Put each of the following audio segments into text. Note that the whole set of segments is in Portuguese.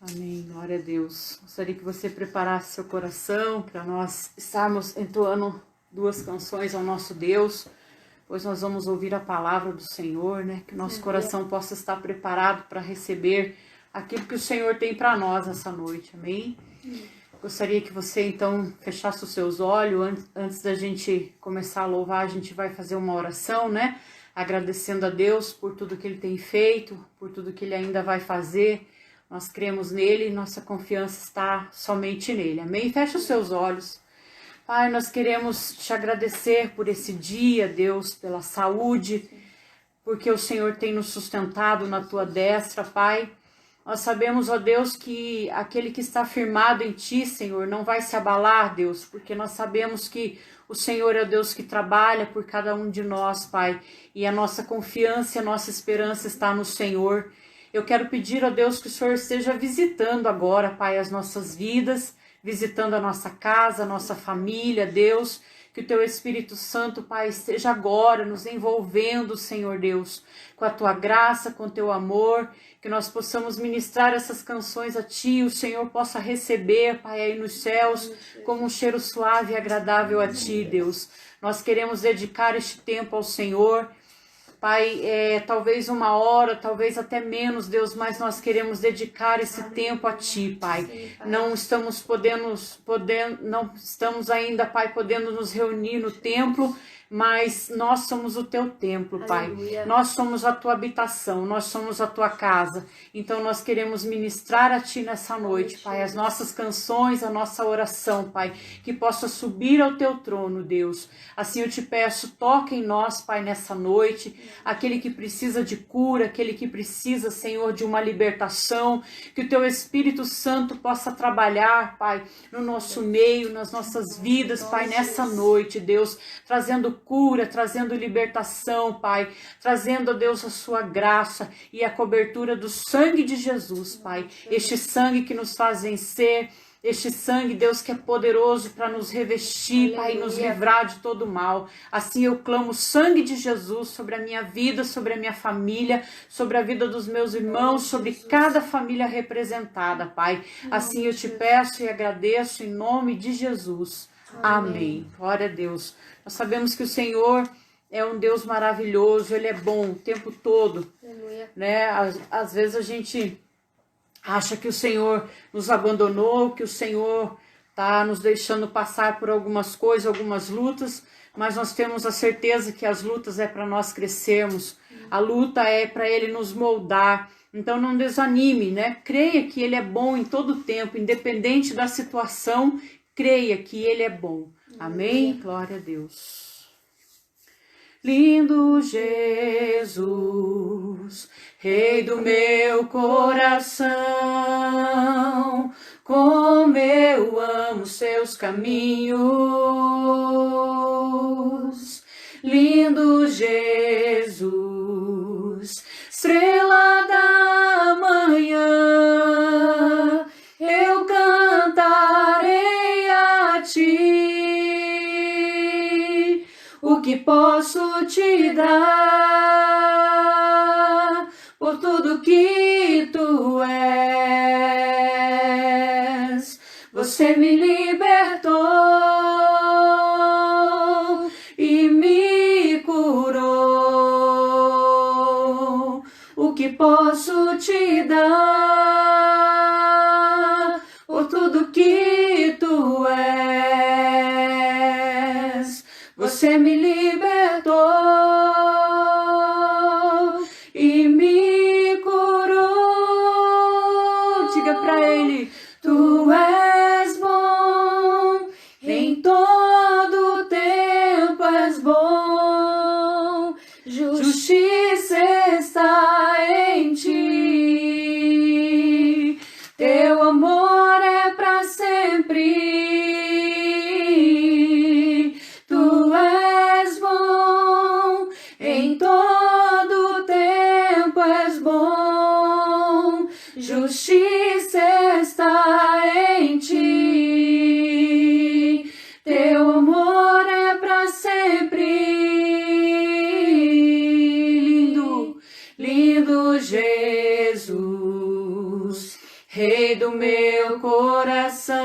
Amém, glória a Deus. Gostaria que você preparasse seu coração para nós estarmos entoando duas canções ao nosso Deus, pois nós vamos ouvir a palavra do Senhor, né? Que nosso coração possa estar preparado para receber aquilo que o Senhor tem para nós essa noite, amém? Gostaria que você então fechasse os seus olhos. Antes da gente começar a louvar, a gente vai fazer uma oração, né? Agradecendo a Deus por tudo que Ele tem feito, por tudo que Ele ainda vai fazer. Nós cremos nele e nossa confiança está somente nele, amém? Feche os seus olhos. Pai, nós queremos te agradecer por esse dia, Deus, pela saúde, porque o Senhor tem nos sustentado na tua destra, Pai. Nós sabemos, ó Deus, que aquele que está firmado em ti, Senhor, não vai se abalar, Deus, porque nós sabemos que o Senhor é o Deus que trabalha por cada um de nós, Pai, e a nossa confiança e a nossa esperança está no Senhor. Eu quero pedir a Deus que o Senhor esteja visitando agora, Pai, as nossas vidas, visitando a nossa casa, a nossa família, Deus, que o Teu Espírito Santo, Pai, esteja agora nos envolvendo, Senhor Deus, com a Tua graça, com o Teu amor, que nós possamos ministrar essas canções a Ti, o Senhor possa receber, Pai, aí nos céus, como um cheiro suave e agradável a Ti, Deus. Nós queremos dedicar este tempo ao Senhor, Pai, talvez 1 hora, talvez até menos, Deus, mas nós queremos dedicar esse tempo a Ti, Pai. Sim, Pai. Não estamos não estamos ainda, Pai, podendo nos reunir no templo, mas nós somos o Teu templo, Pai. Aleluia. Nós somos a Tua habitação, nós somos a Tua casa. Então nós queremos ministrar a Ti nessa noite, Pai, as nossas canções, a nossa oração, Pai, que possa subir ao Teu trono, Deus. Assim eu te peço, toque em nós, Pai, nessa noite, aquele que precisa de cura, aquele que precisa, Senhor, de uma libertação, que o Teu Espírito Santo possa trabalhar, Pai, no nosso meio, nas nossas vidas, Pai, nessa noite, Deus, trazendo cura, trazendo libertação, Pai, trazendo, Deus, a Sua graça e a cobertura do sangue de Jesus, Pai, este sangue que nos faz vencer, este sangue, Deus, que é poderoso para nos revestir, Pai, e nos livrar de todo mal. Assim eu clamo o sangue de Jesus sobre a minha vida, sobre a minha família, sobre a vida dos meus irmãos, sobre cada família representada, Pai. Assim eu te peço e agradeço em nome de Jesus. Amém. Glória a Deus. Nós sabemos que o Senhor é um Deus maravilhoso, Ele é bom o tempo todo, né? Às vezes a gente acha que o Senhor nos abandonou, que o Senhor está nos deixando passar por algumas coisas, algumas lutas, mas nós temos a certeza que as lutas é para nós crescermos, a luta é para Ele nos moldar. Então não desanime, né? Creia que Ele é bom em todo tempo, independente da situação, creia que Ele é bom. Amém? Glória a Deus. Lindo Jesus, Rei do meu coração, como eu amo seus caminhos. Lindo Jesus, estrela da manhã, eu cantarei a Ti. O que posso te dar por tudo que Tu és? Você me libertou e me curou. O que posso te dar por tudo que Tu és? Você me libertou e me curou. Diga pra Ele: Tu és bom, em todo tempo és bom. Justiça está em Ti, Teu amor é pra sempre. Justiça está em Ti, Teu amor é para sempre. Lindo, lindo Jesus, Rei Rei do meu coração,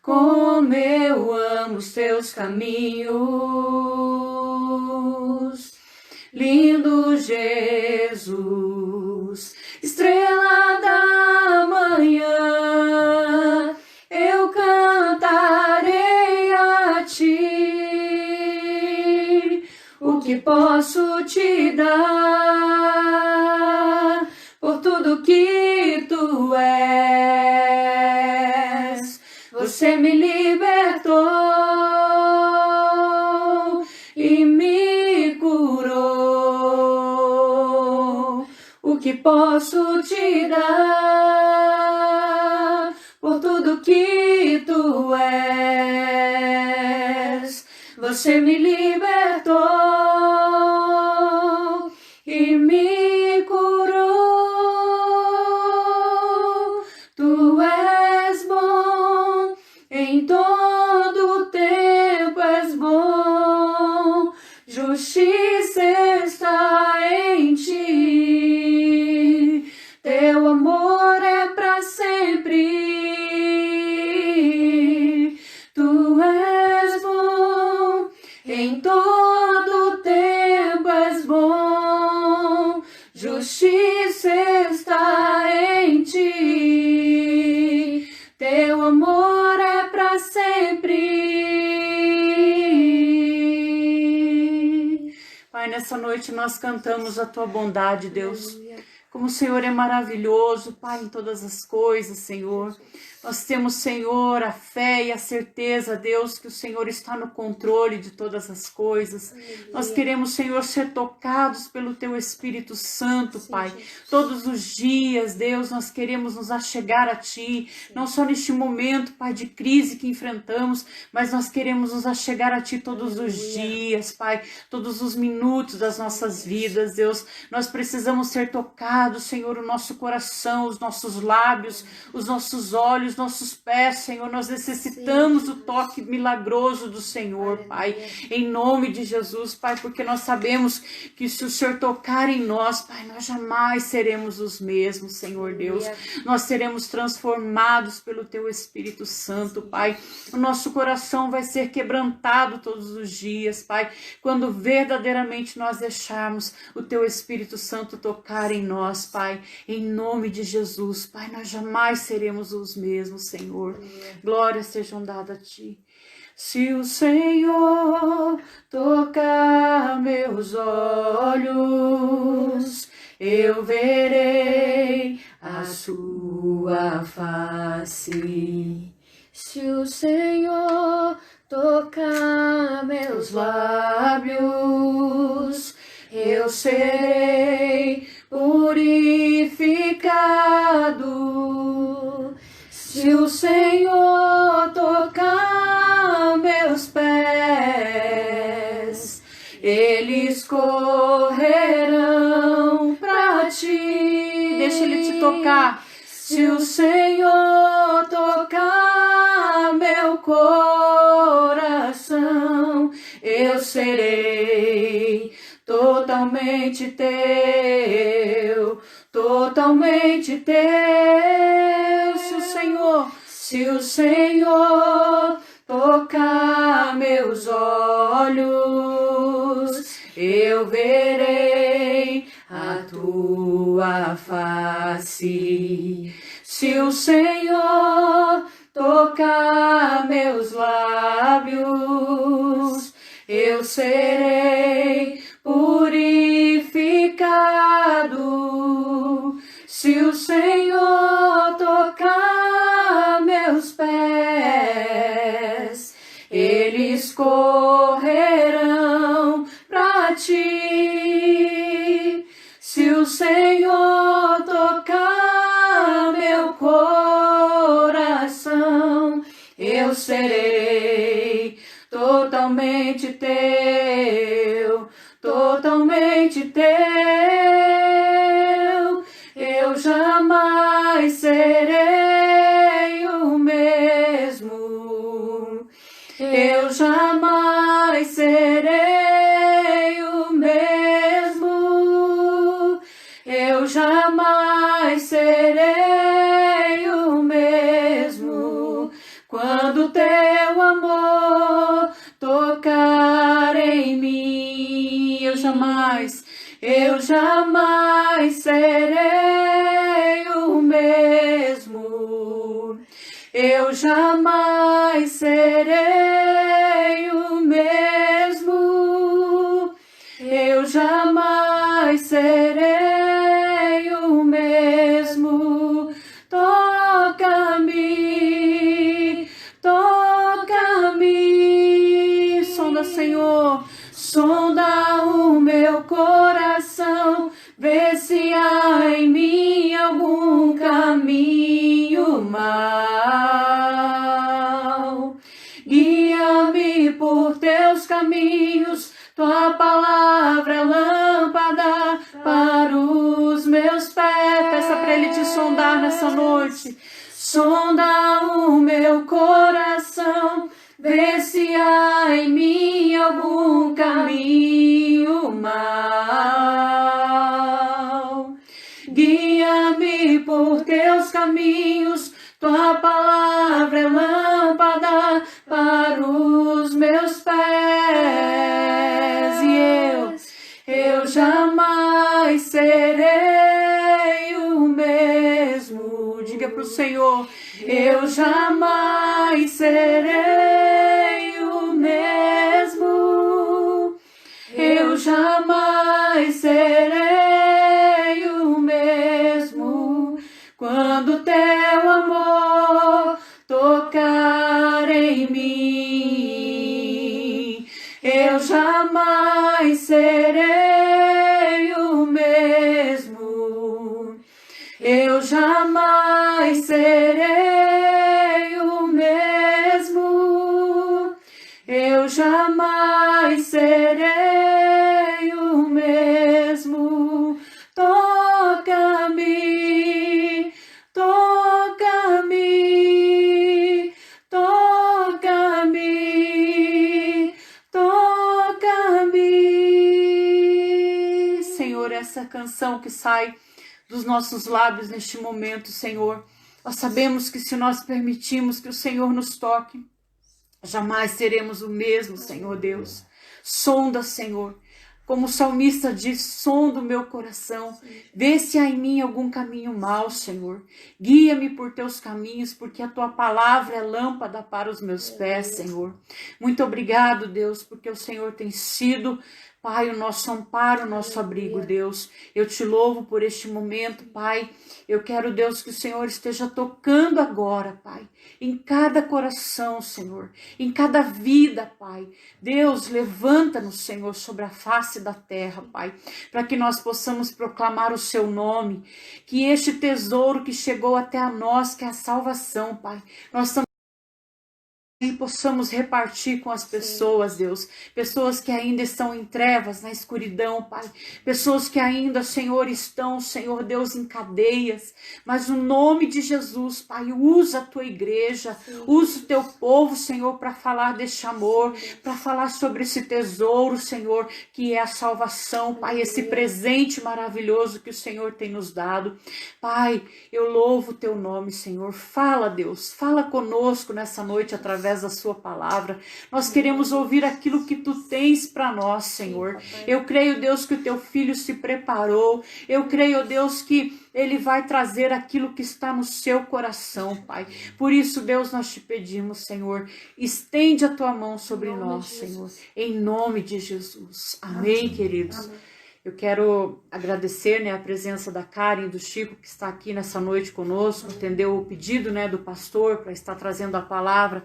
como eu amo os teus caminhos. Lindo Jesus, estrela da manhã, eu cantarei a ti. O que posso te dar por tudo que tu és? Você me libertou e me curou. O que posso te dar por tudo que tu és? Você me libertou e me curou. Tu és bom, em todo tempo és bom, justiça está em ti, teu amor é para sempre. Tu és bom, em todo tempo és bom, justiça está em ti, teu amor é para sempre. Pai, nessa noite nós cantamos a tua bondade, Deus. Como o Senhor é maravilhoso, Pai, em todas as coisas, Senhor. Nós temos, Senhor, a fé e a certeza, Deus, que o Senhor está no controle de todas as coisas. Nós queremos, Senhor, ser tocados pelo Teu Espírito Santo, Pai. Todos os dias, Deus, nós queremos nos achegar a Ti. Não só neste momento, Pai, de crise que enfrentamos, mas nós queremos nos achegar a Ti todos os dias, Pai. Todos os minutos das nossas vidas, Deus. Nós precisamos ser tocados, Senhor, o nosso coração, os nossos lábios, os nossos olhos, nossos pés, Senhor. Nós necessitamos do toque milagroso do Senhor, Pai, em nome de Jesus, Pai, porque nós sabemos que se o Senhor tocar em nós, Pai, nós jamais seremos os mesmos, Senhor Deus. Nós seremos transformados pelo Teu Espírito Santo, Pai. O nosso coração vai ser quebrantado todos os dias, Pai, quando verdadeiramente nós deixarmos o Teu Espírito Santo tocar em nós, Pai, em nome de Jesus, Pai, nós jamais seremos os mesmos, Senhor. Glórias sejam dadas a Ti. Se o Senhor tocar meus olhos, eu verei a sua face. Se o Senhor tocar meus lábios, eu serei purificado. Se o Senhor tocar meus pés, eles correrão pra Ti. Deixa Ele te tocar. Se o Senhor tocar meu coração, eu serei totalmente Teu, totalmente Teu. Se o Senhor tocar meus olhos, eu verei a Tua face. Se o Senhor tocar meus lábios, eu serei purificado. Se o Senhor tocar meus pés, eles correrão pra Ti. Se o Senhor tocar meu coração, eu serei totalmente Teu, totalmente Teu. Eu jamais serei o mesmo. Eu jamais serei o mesmo. Eu jamais serei eu jamais serei o mesmo, eu jamais serei o mesmo. Toca-me, toca-me, sonda, Senhor, sonda o meu coração, vê se há em mim algum caminho mau. Guia-me por teus caminhos, tua palavra é lâmpada para os meus pés. Peça para Ele te sondar nessa noite. Sonda o meu coração, vê se há em mim algum caminho mau. Guia-me por teus caminhos, tua palavra é lâmpada para os meus pés. E eu jamais serei o mesmo. Diga para o Senhor, eu jamais serei o mesmo, eu jamais serei o mesmo, quando teu amor tocar em mim, eu jamais serei o mesmo, eu jamais serei o mesmo, eu jamais serei o mesmo. Toca-me, toca-me, toca-me, toca-me. Senhor, essa canção que sai dos nossos lábios neste momento, Senhor, nós sabemos que se nós permitirmos que o Senhor nos toque, jamais seremos o mesmo, Senhor Deus. Sonda, Senhor, como o salmista diz, sonda o meu coração, vê se há em mim algum caminho mau, Senhor. Guia-me por teus caminhos, porque a tua palavra é lâmpada para os meus pés, Senhor. Muito obrigado, Deus, porque o Senhor tem sido, Pai, o nosso amparo, o nosso abrigo, Deus. Eu te louvo por este momento, Pai. Eu quero, Deus, que o Senhor esteja tocando agora, Pai, em cada coração, Senhor, em cada vida, Pai. Deus, levanta-nos, Senhor, sobre a face da terra, Pai, para que nós possamos proclamar o seu nome, que este tesouro que chegou até a nós, que é a salvação, Pai, nós também e possamos repartir com as pessoas, Deus, pessoas que ainda estão em trevas, na escuridão, Pai, pessoas que ainda, Senhor, estão, Senhor Deus, em cadeias, mas no nome de Jesus, Pai, usa a tua igreja, usa o teu povo, Senhor, para falar deste amor, para falar sobre esse tesouro, Senhor, que é a salvação, Pai, esse presente maravilhoso que o Senhor tem nos dado. Pai, eu louvo o teu nome, Senhor. Fala, Deus, fala conosco nessa noite através da sua palavra. Nós queremos ouvir aquilo que tu tens para nós, Senhor. Eu creio, Deus, que o teu filho se preparou. Eu creio, Deus, que ele vai trazer aquilo que está no seu coração, Pai. Por isso, Deus, nós te pedimos, Senhor, estende a tua mão sobre nós, Senhor, em nome de Jesus. Amém, queridos. Amém. Eu quero agradecer, né, a presença da Karen e do Chico, que está aqui nessa noite conosco, atendeu o pedido, né, do pastor para estar trazendo a palavra.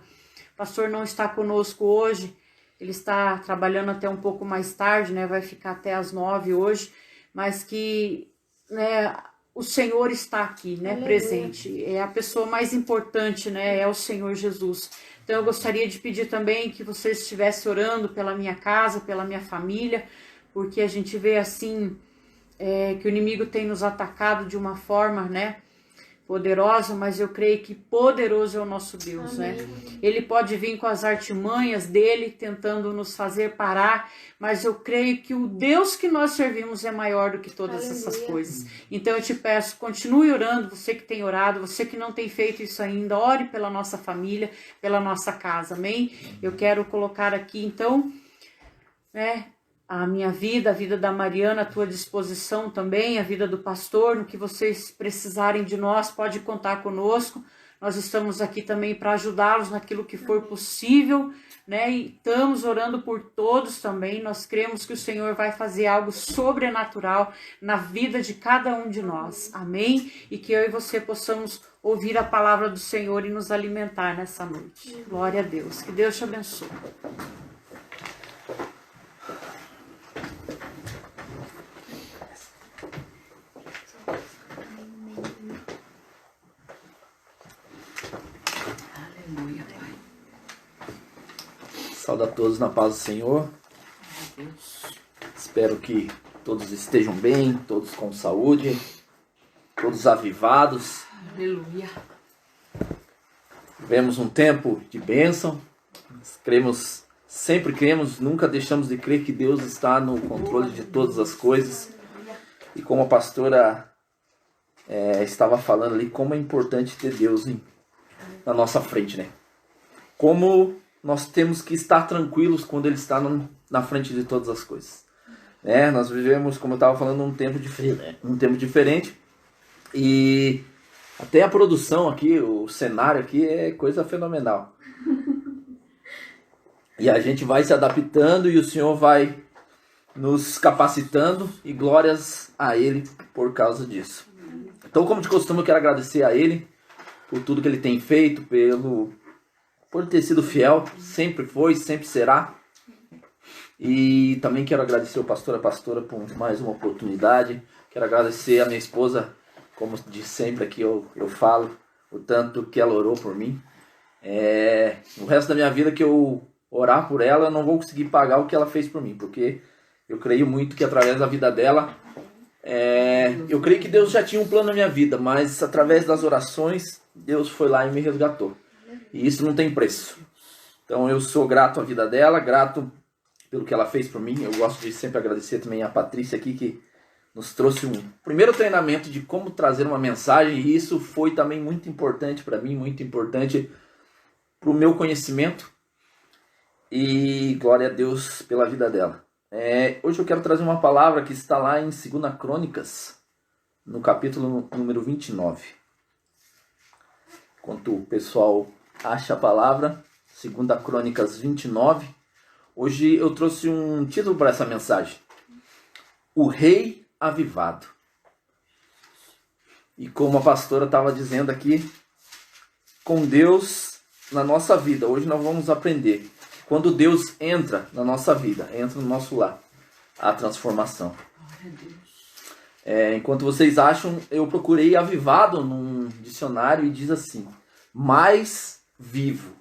O pastor não está conosco hoje, ele está trabalhando até um pouco mais tarde, né, vai ficar até às 9 hoje, mas que, né, o Senhor está aqui, né, presente. É a pessoa mais importante, né, é o Senhor Jesus. Então eu gostaria de pedir também que você estivesse orando pela minha casa, pela minha família, porque a gente vê assim, que o inimigo tem nos atacado de uma forma, né, poderosa, mas eu creio que poderoso é o nosso Deus, amém, né? Ele pode vir com as artimanhas dele, tentando nos fazer parar, mas eu creio que o Deus que nós servimos é maior do que todas essas coisas. Então eu te peço, continue orando, você que tem orado, você que não tem feito isso ainda, ore pela nossa família, pela nossa casa, amém? Eu quero colocar aqui, então, né, a minha vida, a vida da Mariana à tua disposição também, a vida do pastor, no que vocês precisarem de nós, pode contar conosco. nós estamos aqui também para ajudá-los naquilo que for possível, né? E estamos orando por todos também. Nós cremos que o Senhor vai fazer algo sobrenatural na vida de cada um de nós. Amém? E que eu e você possamos ouvir a palavra do Senhor e nos alimentar nessa noite. Glória a Deus. Que Deus te abençoe. Aleluia, Pai. Saúde a todos na paz do Senhor. Deus. Espero que todos estejam bem, todos com saúde, todos avivados. Aleluia. Vivemos um tempo de bênção. Cremos, sempre cremos, nunca deixamos de crer que Deus está no controle de todas as coisas. E como a pastora estava falando ali, como é importante ter Deus na nossa frente, né? Como nós temos que estar tranquilos quando Ele está na frente de todas as coisas. Nós vivemos, como eu estava falando, um tempo diferente. E até a produção aqui, o cenário aqui é coisa fenomenal. E a gente vai se adaptando e o Senhor vai nos capacitando, e glórias a Ele por causa disso. Então, como de costume, eu quero agradecer a Ele por tudo que Ele tem feito, por ter sido fiel, sempre foi, sempre será. E também quero agradecer o pastor e a pastora por mais uma oportunidade. Quero agradecer a minha esposa, como de sempre aqui eu falo, o tanto que ela orou por mim. O resto da minha vida que eu orar por ela, eu não vou conseguir pagar o que ela fez por mim, porque eu creio muito que através da vida dela, eu creio que Deus já tinha um plano na minha vida, mas através das orações, Deus foi lá e me resgatou. E isso não tem preço. Então eu sou grato à vida dela, grato pelo que ela fez por mim. Eu gosto de sempre agradecer também a Patrícia aqui, que nos trouxe um primeiro treinamento de como trazer uma mensagem, e isso foi também muito importante para mim, muito importante para o meu conhecimento. E glória a Deus pela vida dela. Hoje eu quero trazer uma palavra que está lá em 2 Crônicas, no capítulo número 29. Enquanto o pessoal acha a palavra, 2 Crônicas 29. Hoje eu trouxe um título para essa mensagem: O Rei Avivado. E como a pastora estava dizendo aqui, com Deus na nossa vida, hoje nós vamos aprender. Quando Deus entra na nossa vida, entra no nosso lar, a transformação. Enquanto vocês acham, eu procurei avivado num dicionário e diz assim: mais vivo,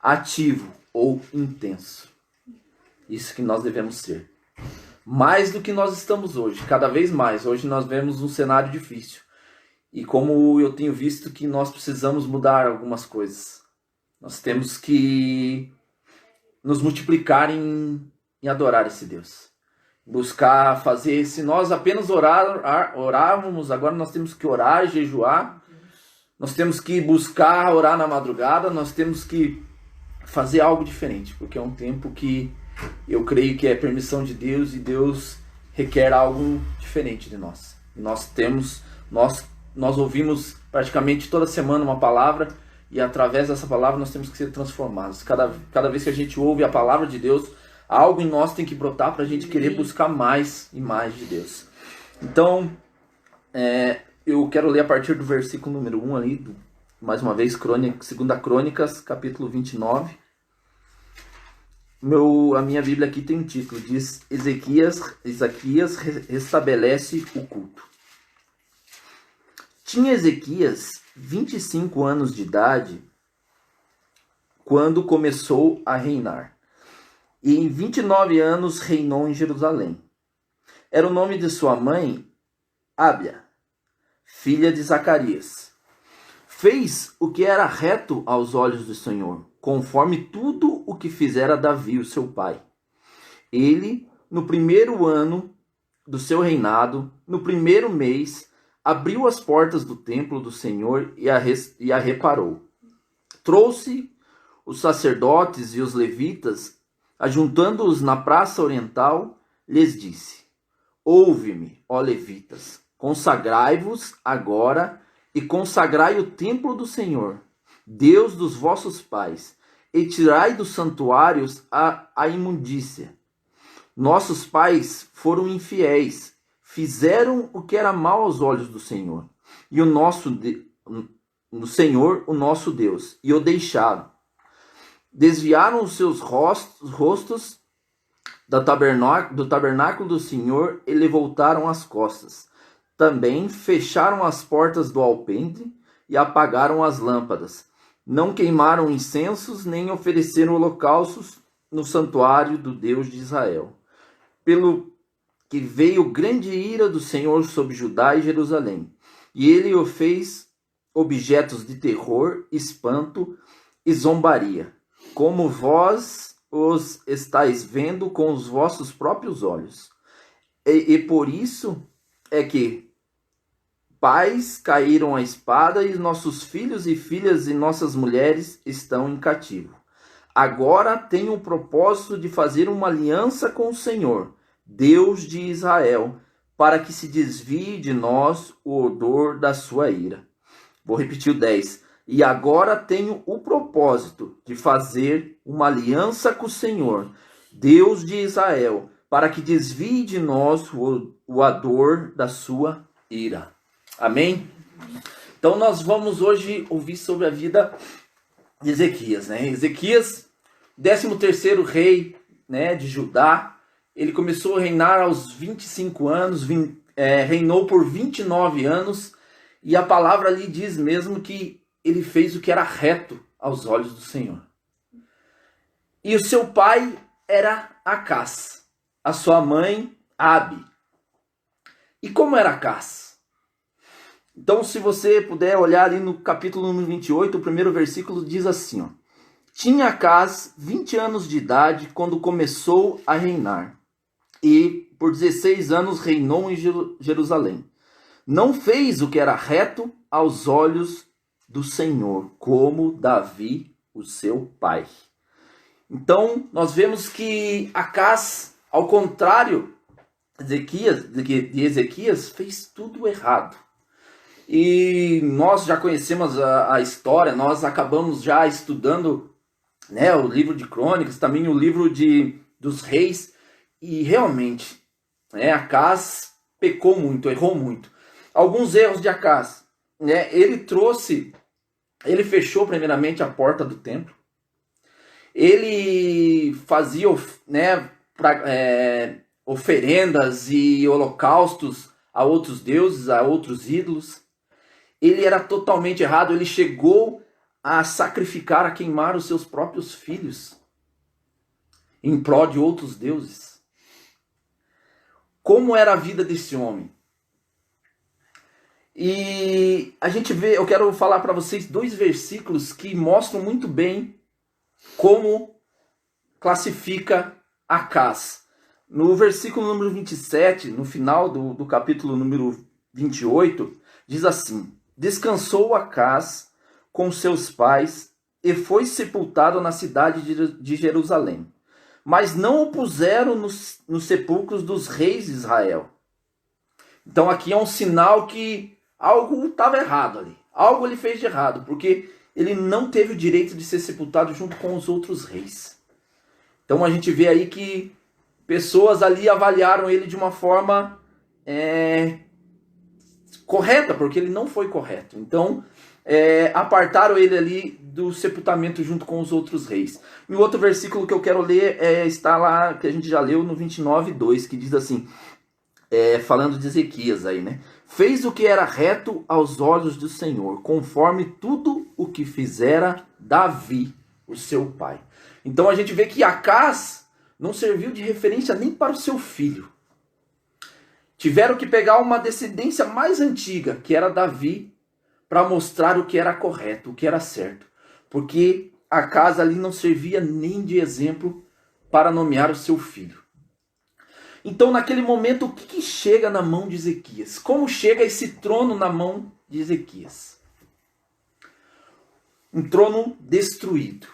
ativo ou intenso. Isso que nós devemos ser. Mais do que nós estamos hoje, cada vez mais. Hoje nós vemos um cenário difícil. E como eu tenho visto que nós precisamos mudar algumas coisas. Nós temos que nos multiplicar em adorar esse Deus. Buscar fazer, se nós apenas orávamos, agora nós temos que orar e jejuar. Nós temos que buscar orar na madrugada, nós temos que fazer algo diferente, porque é um tempo que eu creio que é permissão de Deus, e Deus requer algo diferente de nós. Nós ouvimos praticamente toda semana uma palavra, e através dessa palavra nós temos que ser transformados. Cada vez que a gente ouve a palavra de Deus, algo em nós tem que brotar para a gente querer buscar mais e mais de Deus. Então, eu quero ler a partir do versículo número 1 ali, mais uma vez, 2 Crônicas, capítulo 29. A minha Bíblia aqui tem um título, diz: Ezequias restabelece o culto. Tinha Ezequias 25 anos de idade quando começou a reinar, e em 29 anos reinou em Jerusalém. Era o nome de sua mãe Ábia, filha de Zacarias. Fez o que era reto aos olhos do Senhor, conforme tudo o que fizera Davi, o seu pai. Ele, no primeiro ano do seu reinado, no primeiro mês, abriu as portas do templo do Senhor e a reparou. Trouxe os sacerdotes e os levitas, ajuntando-os na praça oriental, lhes disse: Ouve-me, ó levitas, consagrai-vos agora e consagrai o templo do Senhor, Deus dos vossos pais, e tirai dos santuários a imundícia. Nossos pais foram infiéis, fizeram o que era mal aos olhos do Senhor, e o Senhor, o nosso Deus, e o deixaram. Desviaram os seus rostos do tabernáculo do Senhor e lhe voltaram as costas. Também fecharam as portas do alpendre e apagaram as lâmpadas. Não queimaram incensos, nem ofereceram holocaustos no santuário do Deus de Israel. Pelo que veio grande ira do Senhor sobre Judá e Jerusalém, e ele o fez objetos de terror, espanto e zombaria, como vós os estáis vendo com os vossos próprios olhos. E por isso é que pais caíram à espada, e nossos filhos e filhas e nossas mulheres estão em cativo. Agora tenho o propósito de fazer uma aliança com o Senhor, Deus de Israel, para que se desvie de nós o odor da sua ira. Vou repetir o 10. E agora tenho o propósito de fazer uma aliança com o Senhor, Deus de Israel, para que desvie de nós o odor da sua ira. Amém? Então nós vamos hoje ouvir sobre a vida de Ezequias, né? Ezequias, 13º rei, né, de Judá. Ele começou a reinar aos 25 anos, reinou por 29 anos, e a palavra ali diz mesmo que ele fez o que era reto aos olhos do Senhor. E o seu pai era Acás, a sua mãe, Abi. E como era Acás? Então, se você puder olhar ali no capítulo número 28, o primeiro versículo diz assim, ó: Tinha Acás 20 anos de idade quando começou a reinar, e por 16 anos reinou em Jerusalém. Não fez o que era reto aos olhos do Senhor, como Davi, o seu pai. Então, nós vemos que Acás, ao contrário de Ezequias, fez tudo errado. E nós já conhecemos a história, nós acabamos já estudando, né, o livro de Crônicas, também o livro dos reis, e realmente, né, Acás pecou muito, errou muito. Alguns erros de Acás, né, ele fechou primeiramente a porta do templo, ele fazia, né, oferendas e holocaustos a outros deuses, a outros ídolos. Ele era totalmente errado, ele chegou a sacrificar, a queimar os seus próprios filhos em prol de outros deuses. Como era a vida desse homem? E a gente vê, eu quero falar para vocês 2 versículos que mostram muito bem como classifica Acás. No versículo número 27, no final do capítulo número 28, diz assim: Descansou Acás com seus pais e foi sepultado na cidade de Jerusalém. Mas não o puseram nos sepulcros dos reis de Israel. Então aqui é um sinal que algo estava errado ali. Algo ele fez de errado, porque ele não teve o direito de ser sepultado junto com os outros reis. Então a gente vê aí que pessoas ali avaliaram ele de uma forma correta, porque ele não foi correto. Então apartaram ele ali do sepultamento junto com os outros reis. E o outro versículo que eu quero ler está lá, que a gente já leu no 29:2, que diz assim, falando de Ezequias aí, né? Fez o que era reto aos olhos do Senhor, conforme tudo o que fizera Davi, o seu pai. Então a gente vê que Acás não serviu de referência nem para o seu filho. Tiveram que pegar uma descendência mais antiga, que era Davi, para mostrar o que era correto, o que era certo. Porque Acás ali não servia nem de exemplo para nomear o seu filho. Então, naquele momento, o que chega na mão de Ezequias? Como chega esse trono na mão de Ezequias? Um trono destruído.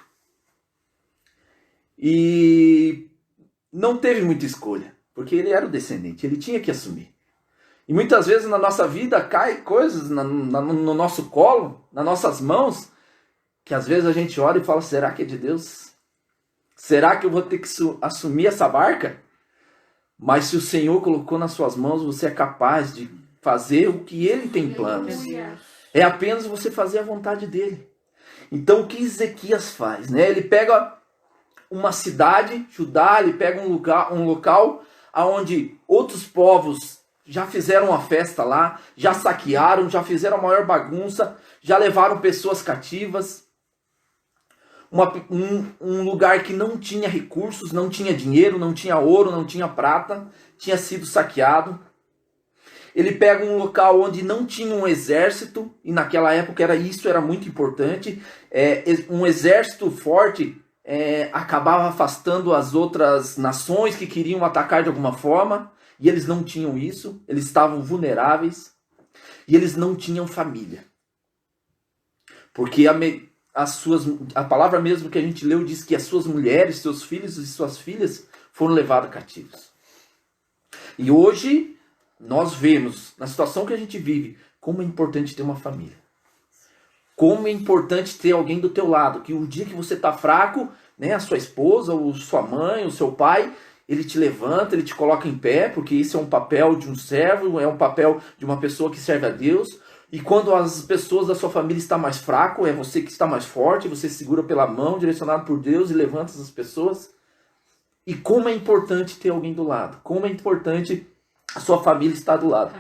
E não teve muita escolha, porque ele era o descendente, ele tinha que assumir. E muitas vezes na nossa vida cai coisas no nosso colo, nas nossas mãos, que às vezes a gente olha e fala, será que é de Deus? Será que eu vou ter que assumir essa barca? Mas se o Senhor colocou nas suas mãos, você é capaz de fazer o que Ele tem planos. É apenas você fazer a vontade dEle. Então o que Ezequias faz? Né? Ele pega uma cidade, Judá, ele pega um local onde outros povos já fizeram uma festa lá, já saquearam, já fizeram a maior bagunça, já levaram pessoas cativas. Um lugar que não tinha recursos, não tinha dinheiro, não tinha ouro, não tinha prata, tinha sido saqueado. Ele pega um local onde não tinha um exército, e naquela época era muito importante. Um exército forte acabava afastando as outras nações que queriam atacar de alguma forma, e eles não tinham isso, eles estavam vulneráveis, e eles não tinham família. Porque a palavra mesmo que a gente leu diz que as suas mulheres, seus filhos e suas filhas foram levados cativos. E hoje nós vemos, na situação que a gente vive, como é importante ter uma família. Como é importante ter alguém do teu lado, que um dia que você está fraco, né, a sua esposa, ou sua mãe, o seu pai, ele te levanta, ele te coloca em pé, porque isso é um papel de um servo, é um papel de uma pessoa que serve a Deus. E quando as pessoas da sua família estão mais fracas, é você que está mais forte, você segura pela mão, direcionado por Deus, e levanta essas pessoas. E como é importante ter alguém do lado, como é importante a sua família estar do lado.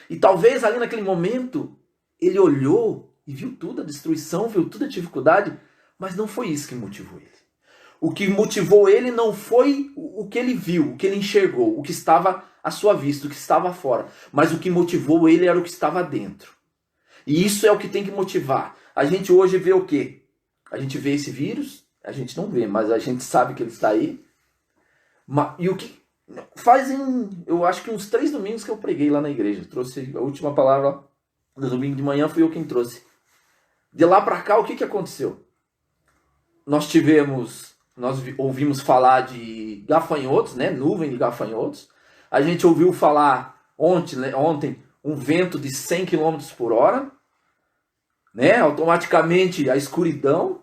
E talvez ali naquele momento, ele olhou e viu tudo, a destruição, viu toda a dificuldade, mas não foi isso que motivou ele. O que motivou ele não foi o que ele viu, o que ele enxergou, o que estava à sua vista, o que estava fora. Mas o que motivou ele era o que estava dentro. E isso é o que tem que motivar. A gente hoje vê o quê? A gente vê esse vírus, a gente não vê, mas a gente sabe que ele está aí. E o que eu acho que uns 3 domingos que eu preguei lá na igreja. Trouxe a última palavra no domingo de manhã, fui eu quem trouxe. De lá para cá, o que aconteceu? Nós ouvimos falar de gafanhotos, né? Nuvem de gafanhotos. A gente ouviu falar ontem um vento de 100 km por hora, né? Automaticamente a escuridão.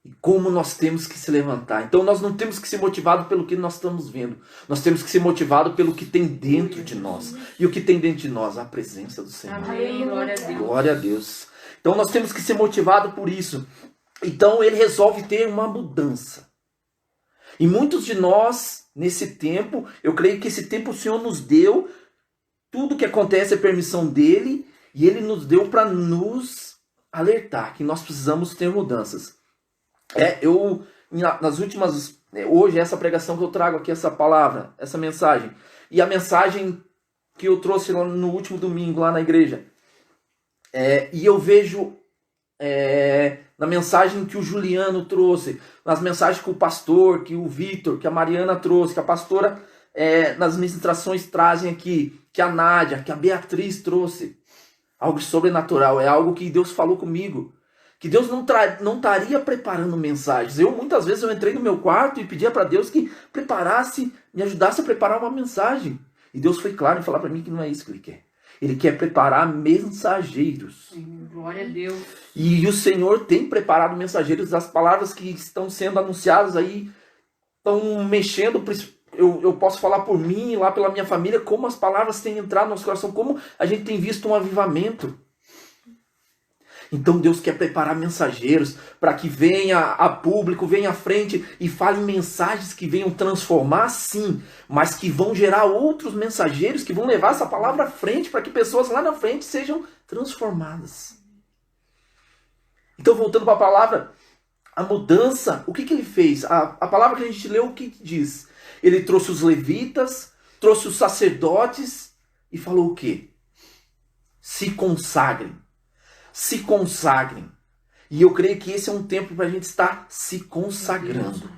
E como nós temos que se levantar. Então nós não temos que ser motivados pelo que nós estamos vendo. Nós temos que ser motivados pelo que tem dentro de nós. E o que tem dentro de nós? A presença do Senhor. Amém. Glória a Deus. Glória a Deus. Então nós temos que ser motivados por isso. Então ele resolve ter uma mudança. E muitos de nós, nesse tempo, eu creio que esse tempo o Senhor nos deu. Tudo que acontece é permissão dele. E ele nos deu para nos alertar que nós precisamos ter mudanças. Hoje, essa pregação que eu trago aqui, essa palavra, essa mensagem. E a mensagem que eu trouxe no último domingo lá na igreja. E eu vejo na mensagem que o Juliano trouxe, nas mensagens que o pastor, que o Vitor, que a Mariana trouxe, que a pastora nas ministrações trazem aqui, que a Nádia, que a Beatriz trouxe. Algo sobrenatural, é algo que Deus falou comigo. Que Deus não estaria preparando mensagens. Muitas vezes eu entrei no meu quarto e pedia para Deus que me ajudasse a preparar uma mensagem. E Deus foi claro em falar para mim que não é isso que Ele quer. Ele quer preparar mensageiros. Glória a Deus. E o Senhor tem preparado mensageiros. As palavras que estão sendo anunciadas aí estão mexendo. Eu posso falar por mim, lá pela minha família, como as palavras têm entrado no nosso coração, como a gente tem visto um avivamento. Então Deus quer preparar mensageiros para que venha a público, venha à frente e fale mensagens que venham transformar, sim, mas que vão gerar outros mensageiros que vão levar essa palavra à frente para que pessoas lá na frente sejam transformadas. Então, voltando para a palavra, a mudança, o que ele fez? A palavra que a gente leu, o que diz? Ele trouxe os levitas, trouxe os sacerdotes e falou o quê? Se consagrem. Se consagrem. E eu creio que esse é um tempo para a gente estar se consagrando.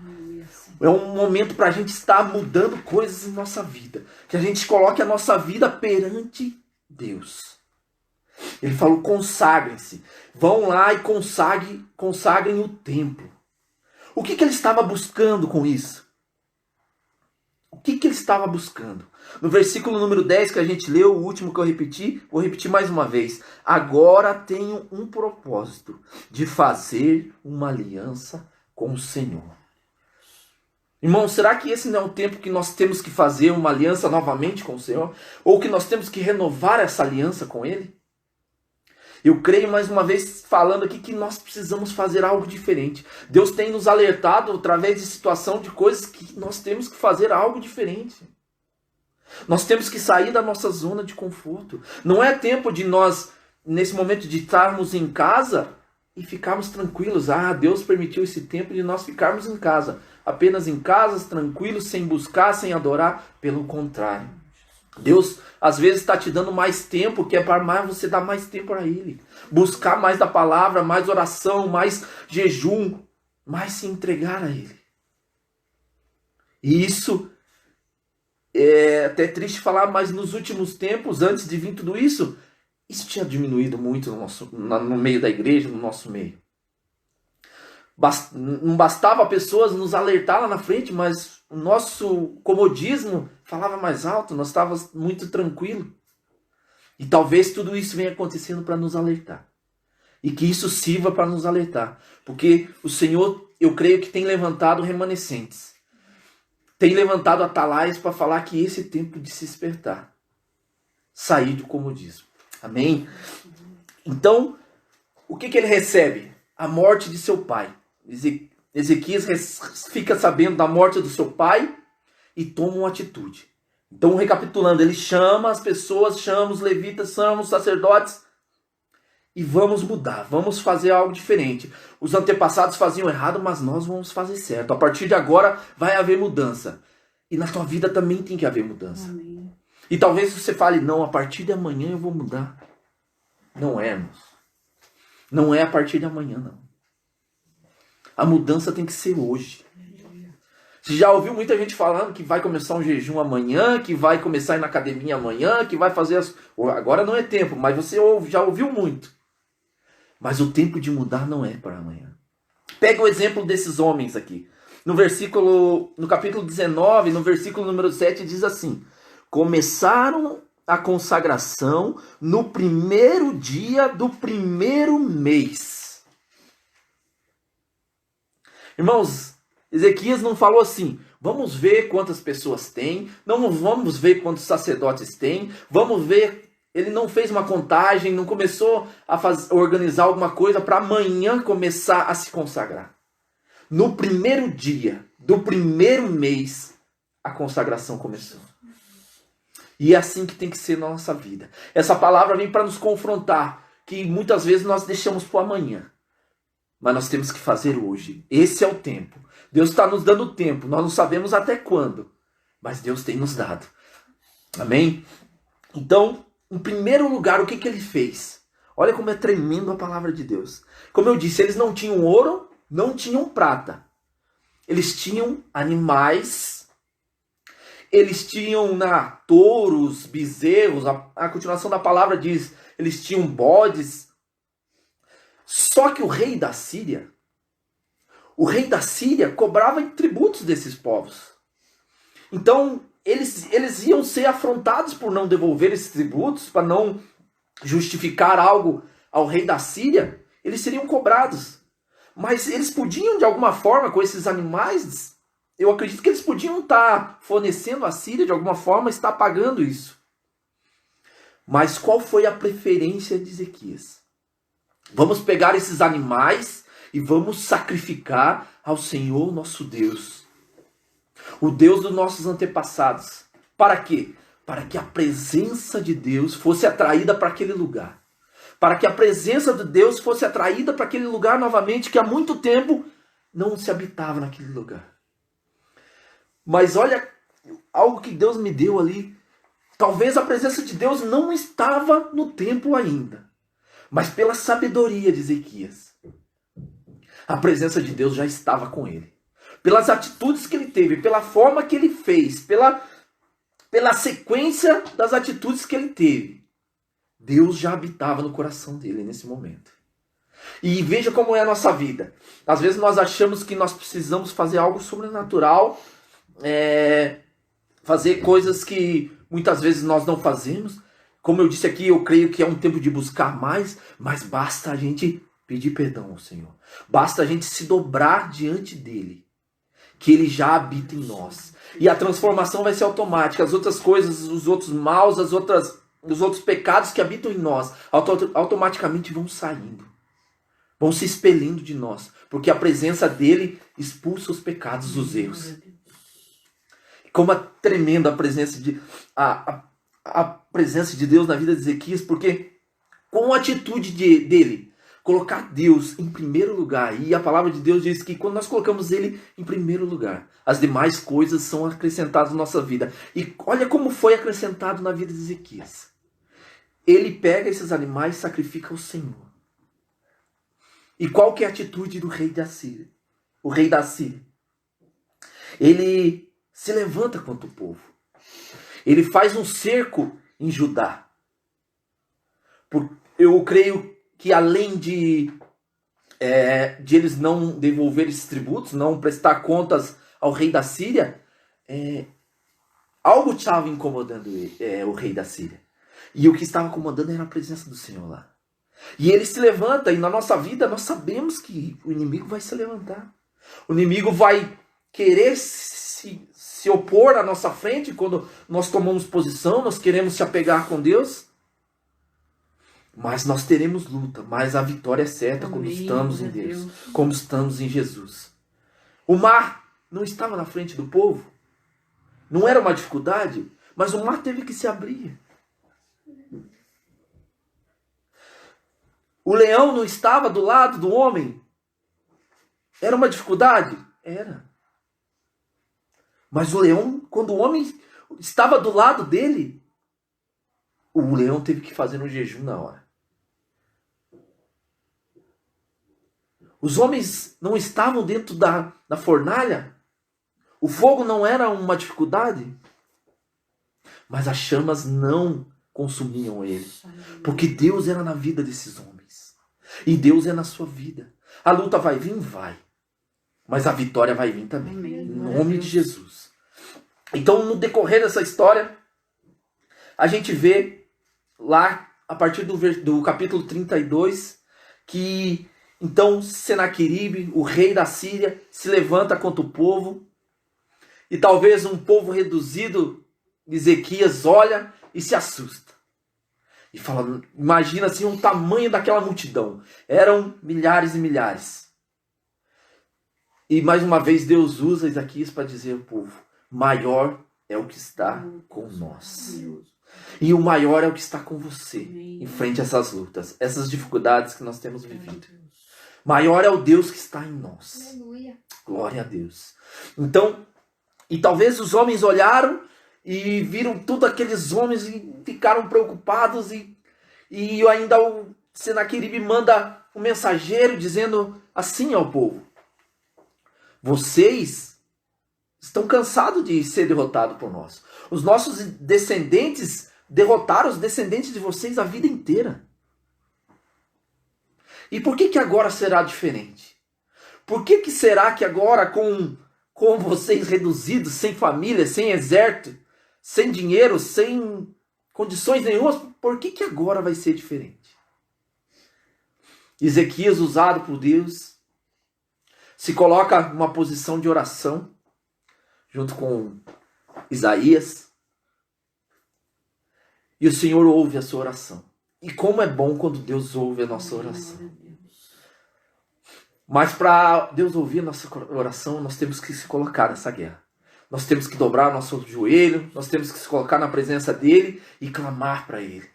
É um momento para a gente estar mudando coisas em nossa vida. Que a gente coloque a nossa vida perante Deus. Ele falou, consagrem-se. Vão lá e consagrem o templo. O que ele estava buscando com isso? O O que ele estava buscando? No versículo número 10 que a gente leu, o último que eu repeti, vou repetir mais uma vez. Agora tenho um propósito, de fazer uma aliança com o Senhor. Irmão, será que esse não é o tempo que nós temos que fazer uma aliança novamente com o Senhor? Ou que nós temos que renovar essa aliança com Ele? Eu creio mais uma vez falando aqui que nós precisamos fazer algo diferente. Deus tem nos alertado através de situação de coisas que nós temos que fazer algo diferente. Nós temos que sair da nossa zona de conforto. Não é tempo de nós, nesse momento de estarmos em casa e ficarmos tranquilos. Ah, Deus permitiu esse tempo de nós ficarmos em casa. Apenas em casa, tranquilos, sem buscar, sem adorar. Pelo contrário. Deus, às vezes, está te dando mais tempo, que é para mais você dar mais tempo a Ele. Buscar mais da palavra, mais oração, mais jejum, mais se entregar a Ele. E isso é até triste falar, mas nos últimos tempos, antes de vir tudo isso tinha diminuído muito no meio da igreja, no nosso meio. Não bastava pessoas nos alertar lá na frente, mas o nosso comodismo falava mais alto, nós estávamos muito tranquilos. E talvez tudo isso venha acontecendo para nos alertar. E que isso sirva para nos alertar. Porque o Senhor, eu creio que tem levantado remanescentes. Tem levantado atalaias para falar que esse tempo de se despertar. Sair do comodismo. Amém? Então, o que ele recebe? A morte de seu pai. Ezequias fica sabendo da morte do seu pai e toma uma atitude. Então, recapitulando, ele chama as pessoas, chama os levitas, chama os sacerdotes e vamos mudar, vamos fazer algo diferente. Os antepassados faziam errado, mas nós vamos fazer certo. A partir de agora vai haver mudança. E na tua vida também tem que haver mudança. Amém. E talvez você fale, não, a partir de amanhã eu vou mudar. Não é, irmãos. Não é a partir de amanhã, não. A mudança tem que ser hoje. Você já ouviu muita gente falando que vai começar um jejum amanhã, que vai começar a ir na academia amanhã, que vai fazer as... Agora não é tempo, mas você já ouviu muito. Mas o tempo de mudar não é para amanhã. Pega o exemplo desses homens aqui. No capítulo 19, no versículo número 7, diz assim: começaram a consagração no primeiro dia do primeiro mês. Irmãos, Ezequias não falou assim, vamos ver quantas pessoas tem, não vamos ver quantos sacerdotes tem, vamos ver. Ele não fez uma contagem, não começou a organizar alguma coisa para amanhã começar a se consagrar. No primeiro dia do primeiro mês, a consagração começou. E é assim que tem que ser na nossa vida. Essa palavra vem para nos confrontar, que muitas vezes nós deixamos para amanhã. Mas nós temos que fazer hoje. Esse é o tempo. Deus está nos dando tempo. Nós não sabemos até quando. Mas Deus tem nos dado. Amém? Então, em primeiro lugar, o que ele fez? Olha como é tremendo a palavra de Deus. Como eu disse, eles não tinham ouro, não tinham prata. Eles tinham animais. Eles tinham touros, bezerros. A continuação da palavra diz, eles tinham bodes. Só que o rei da Síria cobrava tributos desses povos. Então, eles iam ser afrontados por não devolver esses tributos, para não justificar algo ao rei da Síria. Eles seriam cobrados. Mas eles podiam, de alguma forma, com esses animais, eu acredito que eles podiam estar fornecendo à Síria, de alguma forma, estar pagando isso. Mas qual foi a preferência de Ezequias? Vamos pegar esses animais e vamos sacrificar ao Senhor nosso Deus. O Deus dos nossos antepassados. Para quê? Para que a presença de Deus fosse atraída para aquele lugar. Para que a presença de Deus fosse atraída para aquele lugar novamente, que há muito tempo não se habitava naquele lugar. Mas olha, algo que Deus me deu ali. Talvez a presença de Deus não estava no templo ainda. Mas pela sabedoria de Ezequias, a presença de Deus já estava com ele. Pelas atitudes que ele teve, pela forma que ele fez, pela sequência das atitudes que ele teve, Deus já habitava no coração dele nesse momento. E veja como é a nossa vida. Às vezes nós achamos que nós precisamos fazer algo sobrenatural, fazer coisas que muitas vezes nós não fazemos. Como eu disse aqui, eu creio que é um tempo de buscar mais, mas basta a gente pedir perdão ao Senhor. Basta a gente se dobrar diante dele, que ele já habita em nós. E a transformação vai ser automática. As outras coisas, os outros maus, os outros pecados que habitam em nós, automaticamente vão saindo. Vão se expelindo de nós. Porque a presença dele expulsa os pecados, os erros. Como é tremenda a presença a presença de Deus na vida de Ezequias, porque com a atitude dele, colocar Deus em primeiro lugar, e a palavra de Deus diz que quando nós colocamos ele em primeiro lugar, as demais coisas são acrescentadas na nossa vida. E olha como foi acrescentado na vida de Ezequias. Ele pega esses animais e sacrifica ao Senhor. E qual que é a atitude do rei da Síria? O rei da Síria. Ele se levanta contra o povo. Ele faz um cerco em Judá. Eu creio que além de eles não devolver esses tributos, não prestar contas ao rei da Síria, algo estava incomodando o rei da Síria. E o que estava incomodando era a presença do Senhor lá. E ele se levanta, e na nossa vida nós sabemos que o inimigo vai se levantar. O inimigo vai querer se opor à nossa frente quando nós tomamos posição, nós queremos se apegar com Deus. Mas nós teremos luta, mas a vitória é certa quando estamos em Deus, como estamos em Jesus. O mar não estava na frente do povo, não era uma dificuldade, mas o mar teve que se abrir. O leão não estava do lado do homem, era uma dificuldade? Era. Mas o leão, quando o homem estava do lado dele, o leão teve que fazer um jejum na hora. Os homens não estavam dentro da fornalha. O fogo não era uma dificuldade. Mas as chamas não consumiam ele. Porque Deus era na vida desses homens. E Deus é na sua vida. A luta vai vir? Vai. Mas a vitória vai vir também. Amém. Em nome de Jesus. Então, no decorrer dessa história, a gente vê lá, a partir do capítulo 32, que então Senaqueribe, o rei da Síria, se levanta contra o povo. E talvez um povo reduzido, Ezequias, olha e se assusta. E fala, imagina assim o tamanho daquela multidão. Eram milhares e milhares. E mais uma vez Deus usa Ezequias para dizer ao povo, maior é o que está com nós. E o maior é o que está com você em frente a essas lutas, essas dificuldades que nós temos vivido. Maior é o Deus que está em nós. Aleluia. Glória a Deus. Então, e talvez os homens olharam e viram todos aqueles homens e ficaram preocupados. E ainda o Senaqueribe manda um mensageiro dizendo assim ao povo: vocês estão cansados de ser derrotados por nós. Os nossos descendentes derrotaram os descendentes de vocês a vida inteira. E por que agora será diferente? Por que será que agora com vocês reduzidos, sem família, sem exército, sem dinheiro, sem condições nenhumas, por que agora vai ser diferente? Ezequias, usado por Deus, se coloca numa posição de oração, junto com Isaías, e o Senhor ouve a sua oração. E como é bom quando Deus ouve a nossa oração. Mas para Deus ouvir a nossa oração, nós temos que se colocar nessa guerra. Nós temos que dobrar nosso joelho, nós temos que se colocar na presença dele e clamar para ele.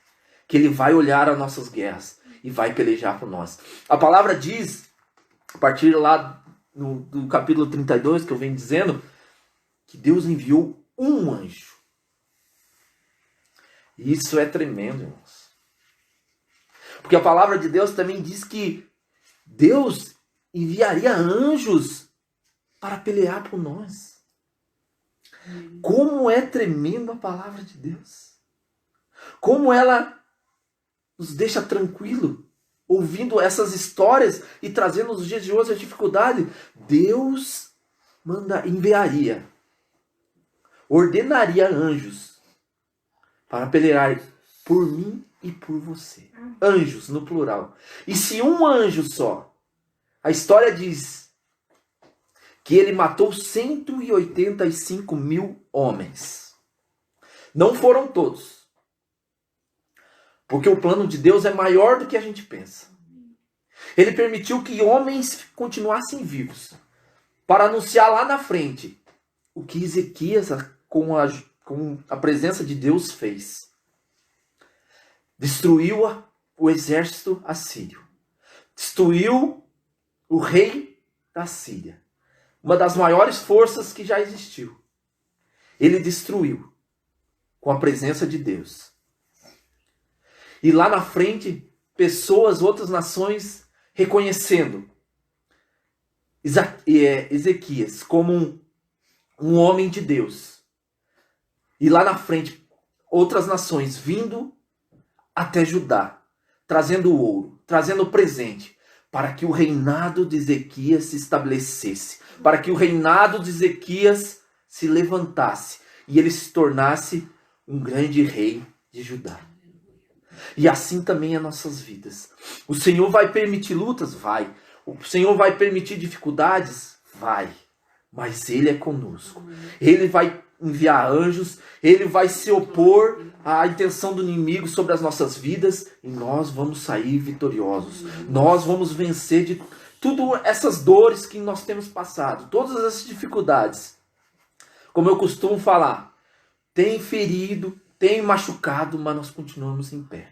Que ele vai olhar as nossas guerras e vai pelejar por nós. A palavra diz, a partir lá do capítulo 32, que eu venho dizendo, que Deus enviou um anjo. E isso é tremendo, irmãos. Porque a palavra de Deus também diz que Deus enviaria anjos para pelear por nós. Como é tremendo a palavra de Deus. Como ela nos deixa tranquilo, ouvindo essas histórias e trazendo nos dias de hoje a dificuldade. Deus enviaria ordenaria anjos para pelejar por mim e por você. Anjos, no plural. E se um anjo só, a história diz que ele matou 185 mil homens. Não foram todos. Porque o plano de Deus é maior do que a gente pensa. Ele permitiu que homens continuassem vivos para anunciar lá na frente o que Ezequias, com a presença de Deus, fez. Destruiu o exército assírio. Destruiu o rei da Síria. Uma das maiores forças que já existiu. Ele destruiu com a presença de Deus. E lá na frente, pessoas, outras nações, reconhecendo Ezequias como um homem de Deus. E lá na frente, outras nações vindo até Judá, trazendo ouro, trazendo presente, para que o reinado de Ezequias se estabelecesse, para que o reinado de Ezequias se levantasse e ele se tornasse um grande rei de Judá. E assim também é nossas vidas. O Senhor vai permitir lutas? Vai. O Senhor vai permitir dificuldades? Vai. Mas Ele é conosco. Ele vai enviar anjos, Ele vai se opor à intenção do inimigo sobre as nossas vidas e nós vamos sair vitoriosos. Nós vamos vencer de todas essas dores que nós temos passado, todas essas dificuldades. Como eu costumo falar, tem ferido, tem machucado, mas nós continuamos em pé.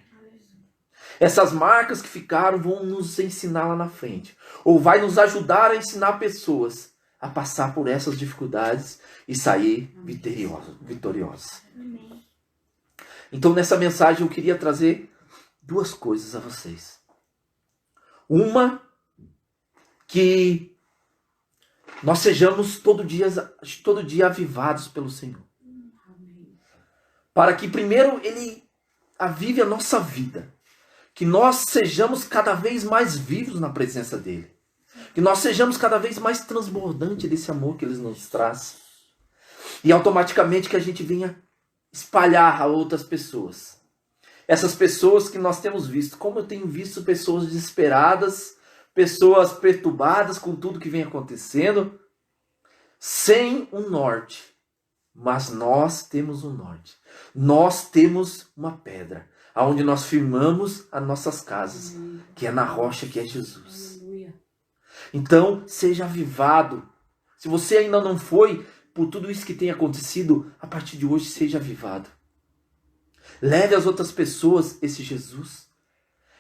Essas marcas que ficaram vão nos ensinar lá na frente. Ou vai nos ajudar a ensinar pessoas a passar por essas dificuldades e sair vitoriosos. Então nessa mensagem eu queria trazer duas coisas a vocês. Uma, que nós sejamos todo dia avivados pelo Senhor. Para que primeiro Ele avive a nossa vida. Que nós sejamos cada vez mais vivos na presença dEle. Que nós sejamos cada vez mais transbordantes desse amor que Ele nos traz. E automaticamente que a gente venha espalhar a outras pessoas. Essas pessoas que nós temos visto. Como eu tenho visto pessoas desesperadas, pessoas perturbadas com tudo que vem acontecendo, sem um norte. Mas nós temos um norte. Nós temos uma pedra, aonde nós firmamos as nossas casas, que é na rocha, que é Jesus. Então, seja avivado. Se você ainda não foi, por tudo isso que tem acontecido, a partir de hoje, seja avivado. Leve às outras pessoas esse Jesus.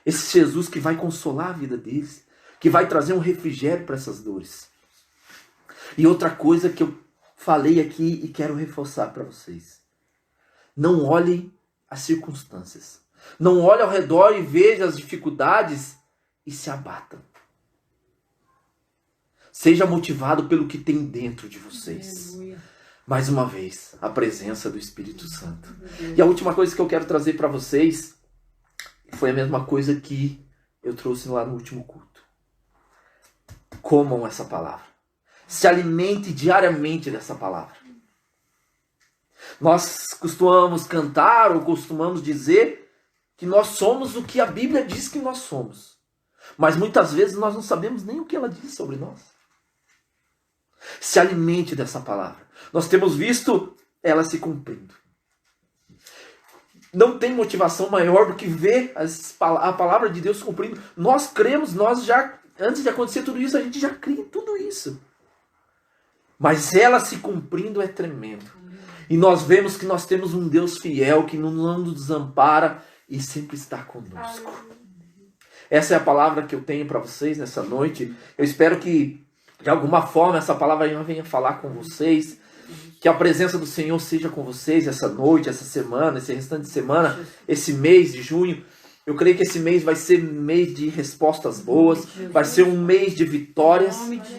Esse Jesus que vai consolar a vida deles, que vai trazer um refrigério para essas dores. E outra coisa que eu falei aqui e quero reforçar para vocês. Não olhem as circunstâncias. Não olhem ao redor e vejam as dificuldades e se abatam. Seja motivado pelo que tem dentro de vocês. Mais uma vez, a presença do Espírito Santo. E a última coisa que eu quero trazer para vocês foi a mesma coisa que eu trouxe lá no último culto. Comam essa palavra. Se alimente diariamente dessa palavra. Nós costumamos cantar ou costumamos dizer que nós somos o que a Bíblia diz que nós somos. Mas muitas vezes nós não sabemos nem o que ela diz sobre nós. Se alimente dessa palavra. Nós temos visto ela se cumprindo. Não tem motivação maior do que ver a palavra de Deus se cumprindo. Nós cremos, nós já, antes de acontecer tudo isso, a gente já crê em tudo isso. Mas ela se cumprindo é tremendo. E nós vemos que nós temos um Deus fiel que não nos desampara e sempre está conosco. Essa é a palavra que eu tenho para vocês nessa noite. Eu espero que, de alguma forma, essa palavra venha falar com vocês. Que a presença do Senhor seja com vocês essa noite, essa semana, esse restante de semana, esse mês de junho. Eu creio que esse mês vai ser um mês de respostas boas. Vai ser um mês de vitórias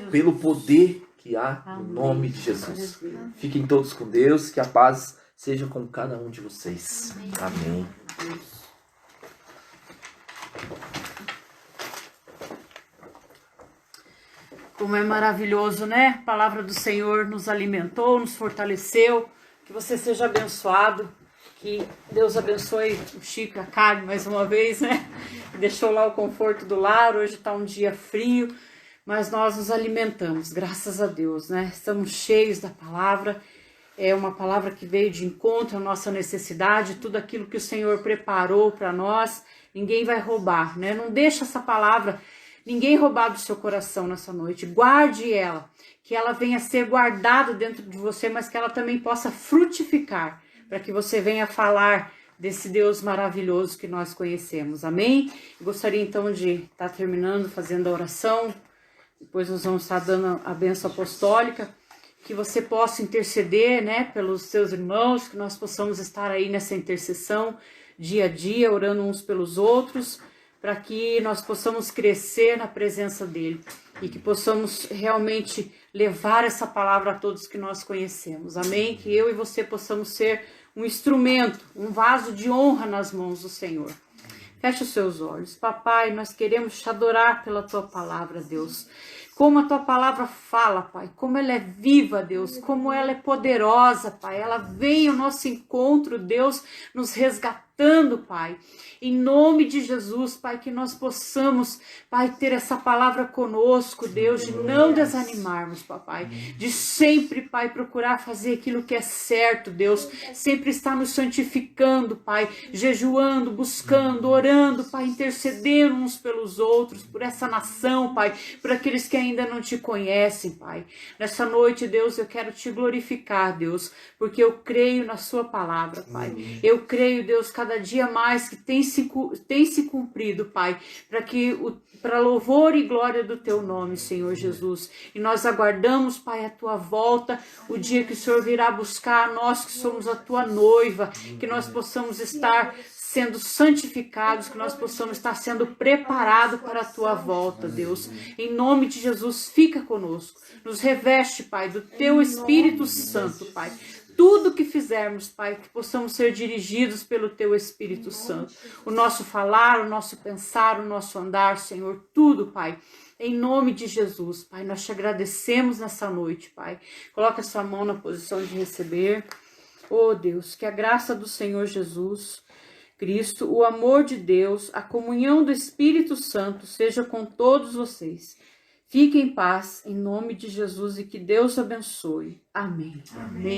pelo poder que há no nome de Jesus. Fiquem todos com Deus, que a paz seja com cada um de vocês. Amém. Como é maravilhoso, né? A palavra do Senhor nos alimentou, nos fortaleceu. Que Que você seja abençoado. Que Deus abençoe o Chico e a Karen mais uma vez, né? Deixou lá o conforto do lar. Hoje está um dia frio, mas nós nos alimentamos, graças a Deus, né? Estamos cheios da palavra. É uma palavra que veio de encontro à nossa necessidade, tudo aquilo que o Senhor preparou para nós, ninguém vai roubar, né? Não deixa essa palavra, ninguém roubar do seu coração nessa noite. Guarde ela, que ela venha ser guardada dentro de você, mas que ela também possa frutificar, para que você venha falar desse Deus maravilhoso que nós conhecemos. Amém? Eu gostaria então de estar terminando, fazendo a oração, depois nós vamos estar dando a bênção apostólica, que você possa interceder, né, pelos seus irmãos, que nós possamos estar aí nessa intercessão dia a dia, orando uns pelos outros, para que nós possamos crescer na presença dele e que possamos realmente levar essa palavra a todos que nós conhecemos. Amém? Que eu e você possamos ser um instrumento, um vaso de honra nas mãos do Senhor. Feche os seus olhos. Papai, nós queremos te adorar pela tua palavra, Deus. Como a tua palavra fala, Pai, como ela é viva, Deus, como ela é poderosa, Pai. Ela vem ao nosso encontro, Deus, nos resgatando, Pai. Em nome de Jesus, Pai, que nós possamos, Pai, ter essa palavra conosco, Deus, de não desanimarmos, Papai. De sempre, Pai, procurar fazer aquilo que é certo, Deus. Sempre estar nos santificando, Pai, jejuando, buscando, orando, Pai, intercedendo uns pelos outros, por essa nação, Pai, por aqueles que ainda não te conhecem, Pai. Nessa noite, Deus, eu quero te glorificar, Deus, porque eu creio na sua palavra, Pai. Eu creio, Deus, cada dia mais que tem se cumprido, Pai, para louvor e glória do teu nome, Senhor Jesus. E nós aguardamos, Pai, a tua volta, o dia que o Senhor virá buscar nós que somos a tua noiva, que nós possamos estar sendo santificados, que nós possamos estar sendo preparados para a tua volta, Deus. Em nome de Jesus, fica conosco. Nos reveste, Pai, do teu Espírito Santo, Pai. Tudo que fizermos, Pai, que possamos ser dirigidos pelo teu Espírito Santo. O nosso falar, o nosso pensar, o nosso andar, Senhor, tudo, Pai. Em nome de Jesus, Pai, nós te agradecemos nessa noite, Pai. Coloca a sua mão na posição de receber. Oh, Deus, que a graça do Senhor Jesus Cristo, o amor de Deus, a comunhão do Espírito Santo seja com todos vocês. Fiquem em paz, em nome de Jesus, e que Deus abençoe. Amém. Amém.